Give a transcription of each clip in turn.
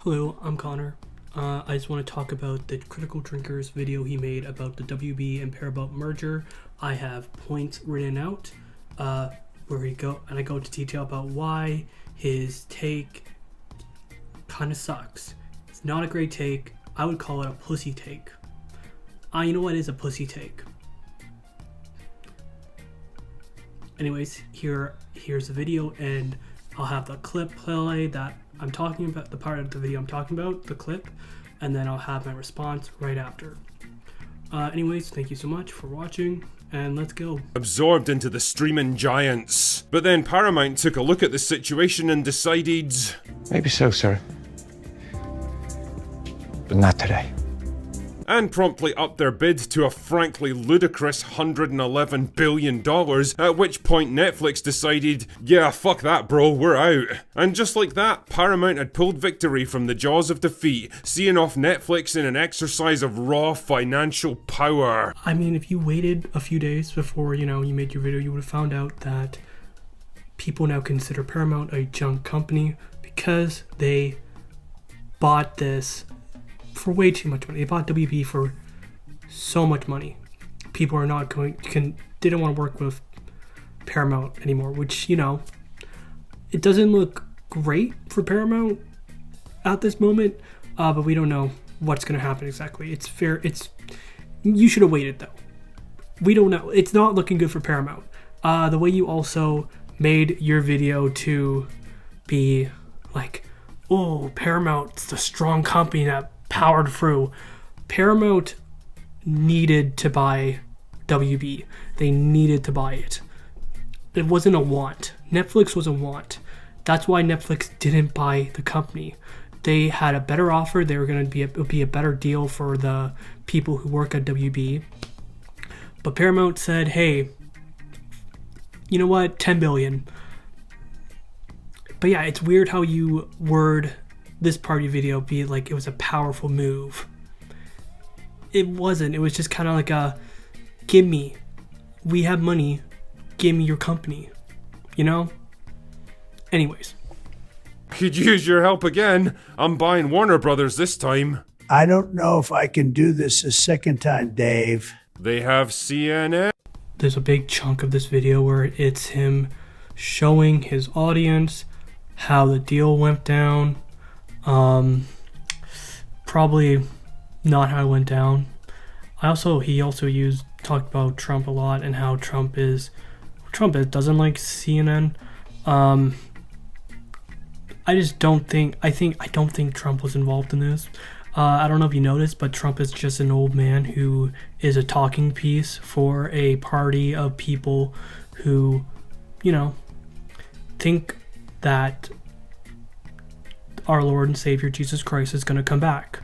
Hello, I'm Connor. I just want to talk about the Critical Drinkers video he made about the WB and Paramount merger. I have points written out where I go into detail about why his take kind of sucks. It's not a great take. I would call it a pussy take. You know what is a pussy take? Anyways, here's the video, and I'll have the clip play that I'm talking about, the part of the video I'm talking about, the clip, and then I'll have my response right after. Anyways, thank you so much for watching, and let's go. Absorbed into the streaming giants. But then Paramount took a look at the situation and decided... Maybe so, sir. But not today. And promptly upped their bid to a frankly ludicrous $111 billion, at which point Netflix decided, yeah, fuck that bro, we're out. And just like that, Paramount had pulled victory from the jaws of defeat, seeing off Netflix in an exercise of raw financial power. I mean, if you waited a few days before, you made your video, you would have found out that people now consider Paramount a junk company because they bought this for way too much money. They bought WB for so much money. People are not didn't want to work with Paramount anymore, which, it doesn't look great for Paramount at this moment, but we don't know what's going to happen exactly. You should have waited though. We don't know. It's not looking good for Paramount. The way you also made your video to be like, oh, Paramount's the strong company that powered through. Paramount needed to buy WB. They needed to buy it. It wasn't a want. Netflix was a want. That's why Netflix didn't buy the company. They had a better offer. They were going to be a better deal for the people who work at WB. But Paramount said, hey, you know what? 10 billion. But yeah, it's weird how you word this party video be like it was a powerful move. It wasn't. It was just kind of like we have money, give me your company, Anyways. Could use your help again. I'm buying Warner Brothers this time. I don't know if I can do this a second time, Dave. They have CNN. There's a big chunk of this video where it's him showing his audience how the deal went down. Probably not how it went down. He also talked about Trump a lot and how Trump doesn't like CNN. I don't think Trump was involved in this. I don't know if you noticed, but Trump is just an old man who is a talking piece for a party of people who, think that our Lord and Savior Jesus Christ is going to come back,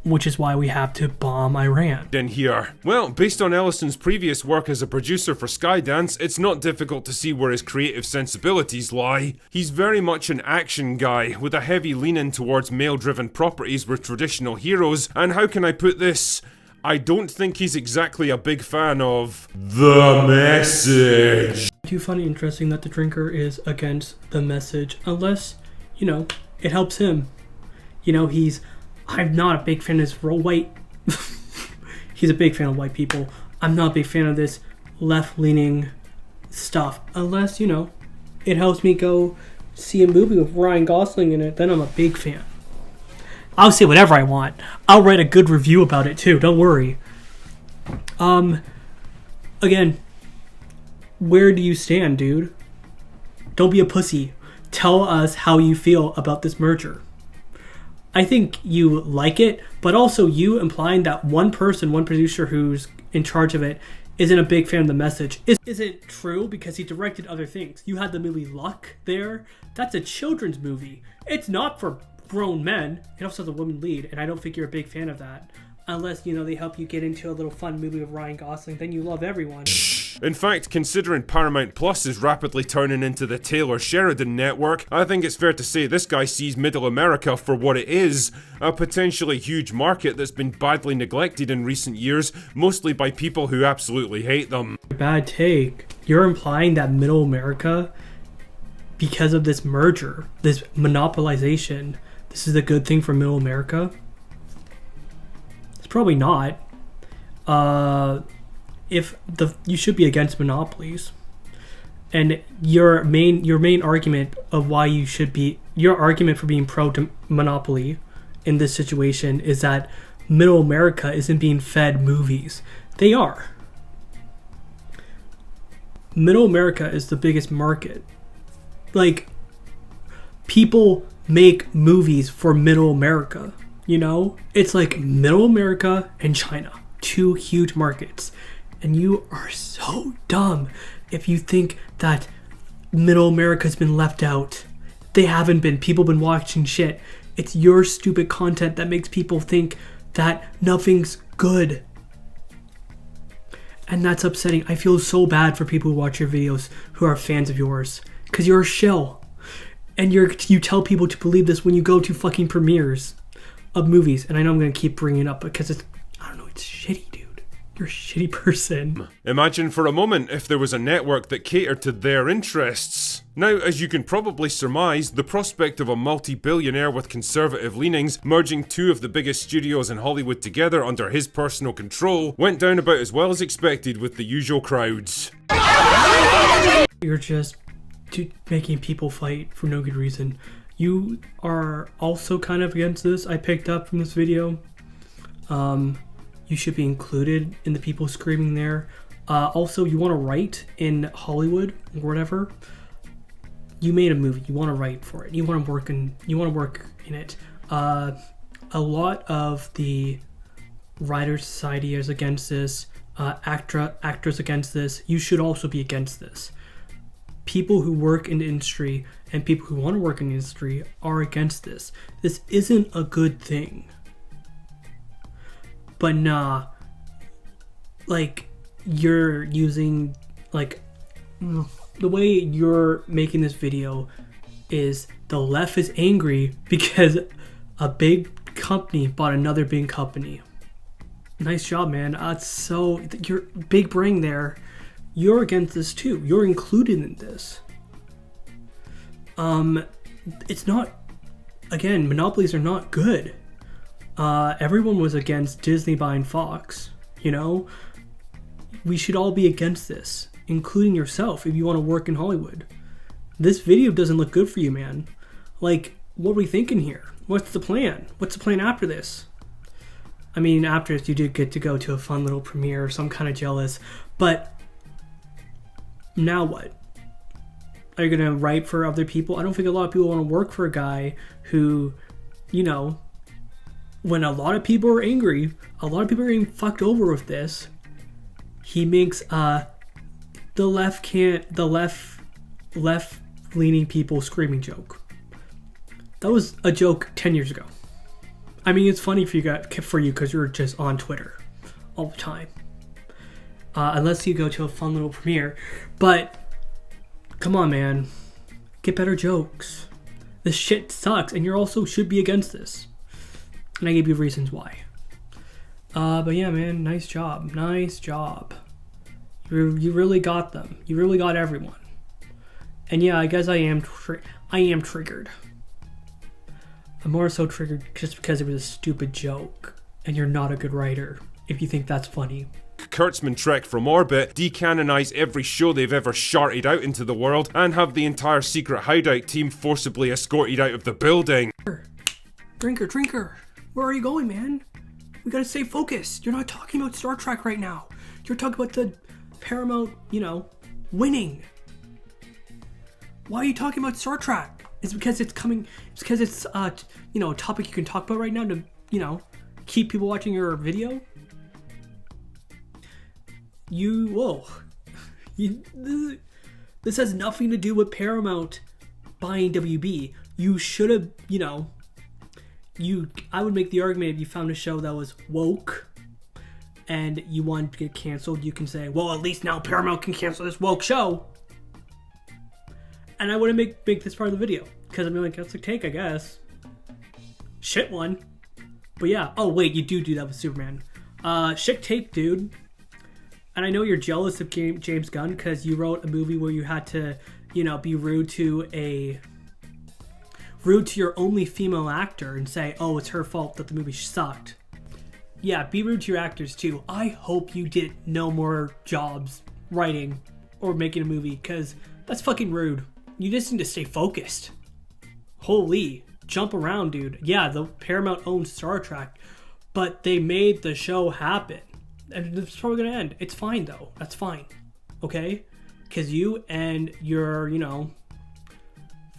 which is why we have to bomb Iran. In here. Well, based on Ellison's previous work as a producer for Skydance, it's not difficult to see where his creative sensibilities lie. He's very much an action guy, with a heavy lean-in towards male-driven properties with traditional heroes, and how can I put this? I don't think he's exactly a big fan of the message. I do find it interesting that the drinker is against the message, unless, it helps him. I'm not a big fan of this white. He's a big fan of white people. I'm not a big fan of this left-leaning stuff. Unless, it helps me go see a movie with Ryan Gosling in it, then I'm a big fan. I'll say whatever I want. I'll write a good review about it too, don't worry. Again, where do you stand, dude? Don't be a pussy. Tell us how you feel about this merger. I think you like it, but also you implying that one producer who's in charge of it isn't a big fan of the message isn't true, because he directed other things. You had the movie Luck there. That's a children's movie. It's not for grown men. It also has a woman lead, and I don't think you're a big fan of that. Unless, they help you get into a little fun movie with Ryan Gosling, then you love everyone. In fact, considering Paramount Plus is rapidly turning into the Taylor Sheridan network, I think it's fair to say this guy sees Middle America for what it is, a potentially huge market that's been badly neglected in recent years, mostly by people who absolutely hate them. Bad take. You're implying that Middle America, because of this merger, this monopolization, this is a good thing for middle America? It's probably not. You should be against monopolies. And your main argument of why you should be, your argument for being pro to monopoly in this situation is that middle America isn't being fed movies. They are. Middle America is the biggest market. Like, people make movies for middle America, you know? It's like middle America and China, two huge markets. And you are so dumb if you think that middle America's been left out. They haven't been. People have been watching shit. It's your stupid content that makes people think that nothing's good. And that's upsetting. I feel so bad for people who watch your videos who are fans of yours. Because you're a shill. And you tell people to believe this when you go to fucking premieres of movies. And I know I'm going to keep bringing it up because it's shitty, dude. You're a shitty person. Imagine for a moment if there was a network that catered to their interests. Now, as you can probably surmise, the prospect of a multi-billionaire with conservative leanings merging two of the biggest studios in Hollywood together under his personal control went down about as well as expected with the usual crowds. You're just making people fight for no good reason. You are also kind of against this. I picked up from this video. You should be included in the people screaming there. Also, you want to write in Hollywood or whatever. You made a movie. You want to write for it. You want to work in it. A lot of the Writers Society is against this. Actors against this. You should also be against this. People who work in the industry and people who want to work in the industry are against this. This isn't a good thing. But nah, like, you're using, like, the way you're making this video is the left is angry because a big company bought another big company. Nice job, man. Your big brain there. You're against this too. You're included in this. It's not, again, monopolies are not good. Everyone was against Disney buying Fox, you know? We should all be against this, including yourself if you want to work in Hollywood. This video doesn't look good for you, man. Like, what are we thinking here? What's the plan? What's the plan after this? I mean, after this, you did get to go to a fun little premiere, so I'm kind of jealous. But now what? Are you going to write for other people? I don't think a lot of people want to work for a guy who, you know, when a lot of people are angry, a lot of people are getting fucked over with this. He makes the left leaning people screaming joke. That was a joke 10 years ago. I mean, it's funny for you because you're just on Twitter all the time. Unless you go to a fun little premiere. But come on, man, get better jokes. This shit sucks, and you also should be against this. And I gave you reasons why. But yeah, man, nice job. Nice job. You really got them. You really got everyone. And yeah, I guess I am triggered. I'm more so triggered just because it was a stupid joke. And you're not a good writer if you think that's funny. Kurtzman trek from orbit, decanonize every show they've ever sharted out into the world, and have the entire secret hideout team forcibly escorted out of the building. Drinker. Where are you going, man? We gotta stay focused. You're not talking about Star Trek right now. You're talking about the Paramount, winning. Why are you talking about Star Trek? It's because it's a topic you can talk about right now to, keep people watching your video. This has nothing to do with Paramount buying WB. You should have, I would make the argument if you found a show that was woke and you wanted to get canceled, you can say, well, at least now Paramount can cancel this woke show. And I wouldn't make this part of the video because I'm like, that's a take, I guess. Shit one. But yeah. Oh, wait, you do that with Superman. Shit take, dude. And I know you're jealous of James Gunn because you wrote a movie where you had to, be rude to a rude to your only female actor and say, oh, it's her fault that the movie sucked. Yeah, be rude to your actors too. I hope you get no more jobs writing or making a movie, because that's fucking rude. You just need to stay focused. Holy, jump around, dude. Yeah, the Paramount owns Star Trek, but they made the show happen. And it's probably going to end. It's fine, though. That's fine. Okay? Because you and your,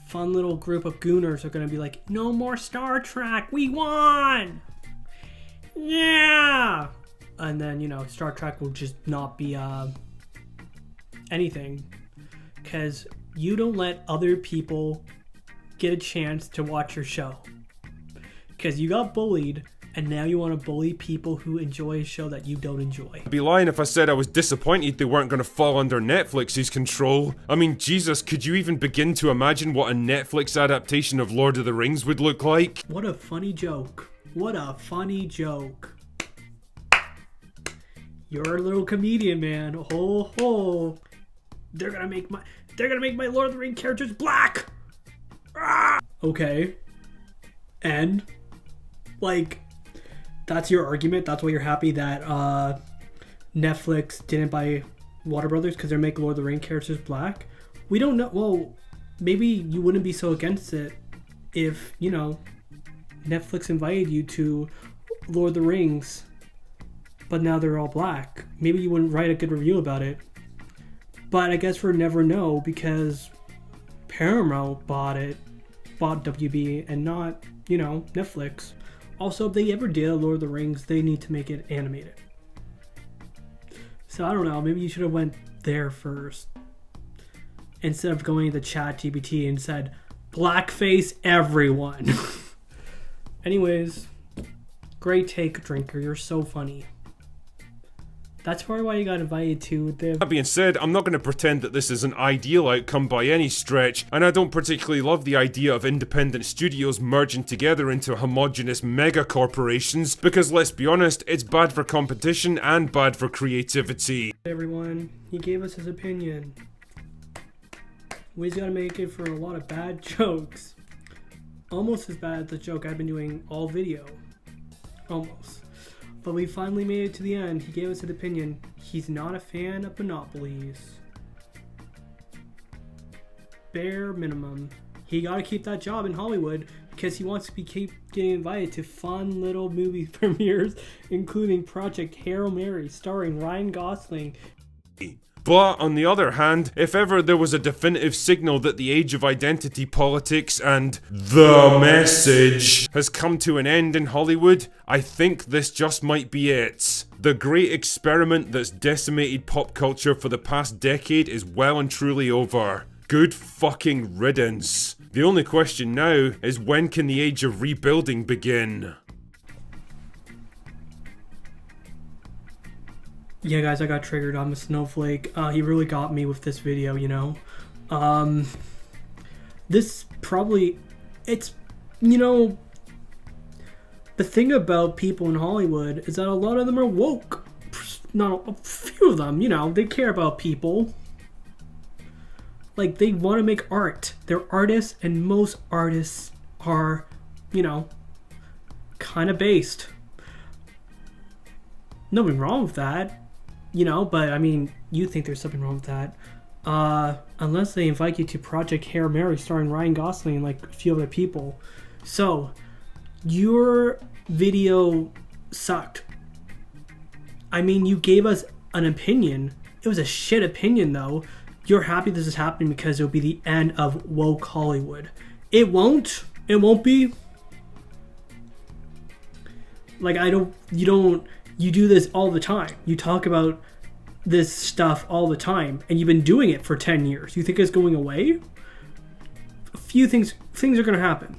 fun little group of gooners are going to be like, no more Star Trek. We won! Yeah! And then, Star Trek will just not be anything. Because you don't let other people get a chance to watch your show. Because you got bullied, and now you want to bully people who enjoy a show that you don't enjoy. I'd be lying if I said I was disappointed they weren't going to fall under Netflix's control. I mean, Jesus, could you even begin to imagine what a Netflix adaptation of Lord of the Rings would look like? What a funny joke. What a funny joke. You're a little comedian, man. Ho ho. They're gonna make my Lord of the Rings characters black. Ah! Okay. And that's your argument? That's why you're happy that Netflix didn't buy Warner Brothers, because they're making Lord of the Rings characters black? We don't know. Well, maybe you wouldn't be so against it if, Netflix invited you to Lord of the Rings, but now they're all black. Maybe you wouldn't write a good review about it. But I guess we'll never know, because Paramount bought WB and not, Netflix. Also, if they ever did a Lord of the Rings, they need to make it animated. So I don't know, maybe you should have went there first, instead of going to ChatGPT and said, blackface everyone. Anyways, great take, Drinker. You're so funny. That's probably why you got invited to the... That being said, I'm not going to pretend that this is an ideal outcome by any stretch, and I don't particularly love the idea of independent studios merging together into homogenous mega corporations, because let's be honest, it's bad for competition and bad for creativity. Everyone, he gave us his opinion. We just gotta make it for a lot of bad jokes. Almost as bad as the joke I've been doing all video. Almost. But we finally made it to the end. He gave us his opinion. He's not a fan of monopolies. Bare minimum. He gotta keep that job in Hollywood because he wants to keep getting invited to fun little movie premieres, including Project Hail Mary, starring Ryan Gosling. But, on the other hand, if ever there was a definitive signal that the age of identity politics and the message has come to an end in Hollywood, I think this just might be it. The great experiment that's decimated pop culture for the past decade is well and truly over. Good fucking riddance. The only question now is, when can the age of rebuilding begin? Yeah, guys, I got triggered. I'm a snowflake. He really got me with this video, This probably... It's... The thing about people in Hollywood is that a lot of them are woke. Not a few of them, they care about people. They want to make art. They're artists, and most artists are, kind of based. Nothing wrong with that. But I mean, you think there's something wrong with that. Unless they invite you to Project Hail Mary starring Ryan Gosling and a few other people. So, your video sucked. I mean, you gave us an opinion. It was a shit opinion, though. You're happy this is happening because it'll be the end of woke Hollywood. It won't. It won't be. You do this all the time. You talk about this stuff all the time, and you've been doing it for 10 years. You think it's going away? A few things are going to happen,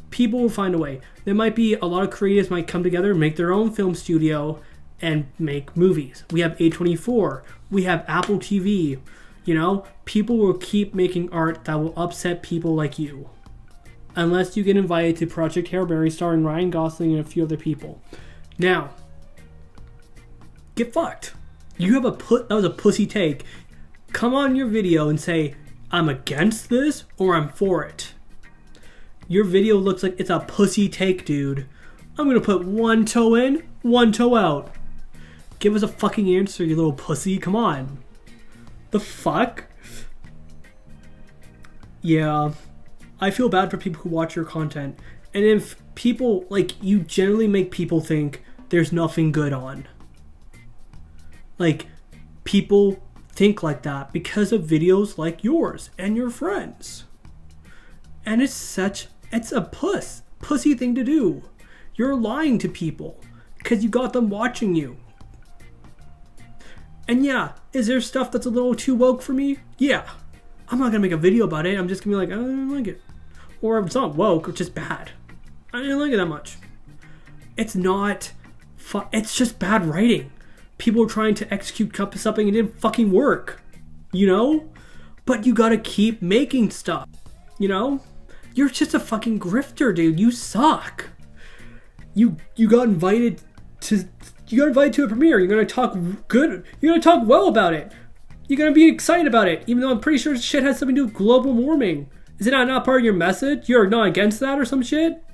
People will find a way. There might be a lot of creatives might come together, make their own film studio, and make movies. We have A24. We have Apple TV. People will keep making art that will upset people like you. Unless you get invited to Project Hail Mary starring Ryan Gosling and a few other people. Now, get fucked. That was a pussy take. Come on your video and say, I'm against this or I'm for it. Your video looks like it's a pussy take, dude. I'm gonna put one toe in, one toe out. Give us a fucking answer, you little pussy. Come on. The fuck? Yeah. I feel bad for people who watch your content. And if people, like, you generally make people think there's nothing good on. Like, people think like that because of videos like yours and your friends. And it's a pussy thing to do. You're lying to people because you got them watching you. And yeah, is there stuff that's a little too woke for me? Yeah. I'm not gonna make a video about it. I'm just gonna be like, I don't like it. Or if it's not woke, it's just bad. I didn't like it that much. It's not it's just bad writing. People are trying to execute something and it didn't fucking work. You know? But you gotta keep making stuff. You know? You're just a fucking grifter, dude. You suck. You got invited to a premiere. You're gonna talk good. You're gonna talk well about it. You're gonna be excited about it, even though I'm pretty sure shit has something to do with global warming. Is it not part of your message? You're not against that or some shit?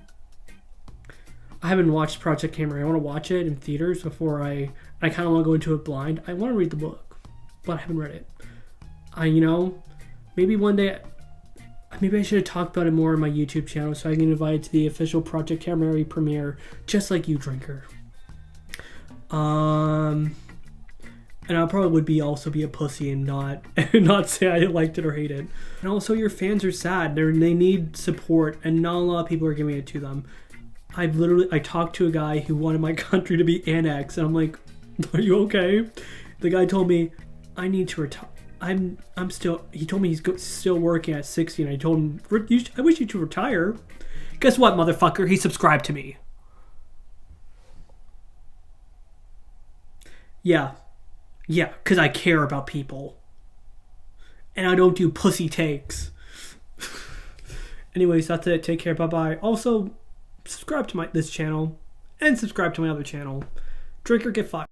I haven't watched Project Camera. I want to watch it in theaters before I kind of want to go into it blind. I want to read the book, but I haven't read it. Maybe one day, maybe I should have talked about it more on my YouTube channel so I can invite it to the official Project Camera premiere, just like you, drinker. And I probably would also be a pussy and not say I liked it or hate it. And also, your fans are sad. They need support, and not a lot of people are giving it to them. I talked to a guy who wanted my country to be annexed, and I'm like, are you okay? The guy told me I need to retire. He told me he's still working at 60, and I told him, I wish you to retire. Guess what, motherfucker? He subscribed to me. Yeah, because I care about people. And I don't do pussy takes. Anyways, that's it. Take care. Bye-bye. Also, subscribe to this channel and subscribe to my other channel. Drink or get fucked.